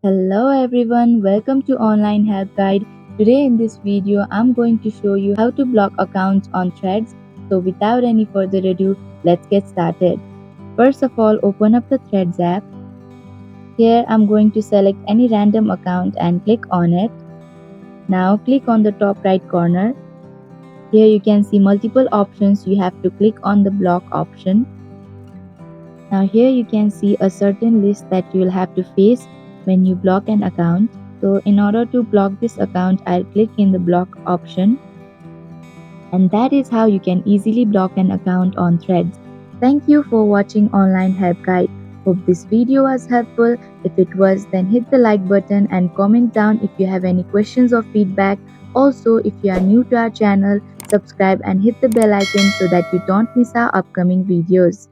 Hello everyone, welcome to Online Help Guide. Today in this video, I'm going to show you how to block accounts on Threads. So without any further ado, let's get started. First of all, open up the Threads app. Here I'm going to select any random account and click on it. Now click on the top right corner. Here you can see multiple options. You have to click on the block option. Now here you can see a certain list that you will have to face when you block an account. So in order to block this account, I'll click in the block option. And that is how you can easily block an account on Threads. Thank you for watching Online Help Guide. Hope this video was helpful. If it was, then hit the like button and comment down if you have any questions or feedback. Also, if you are new to our channel, subscribe and hit the bell icon so that you don't miss our upcoming videos.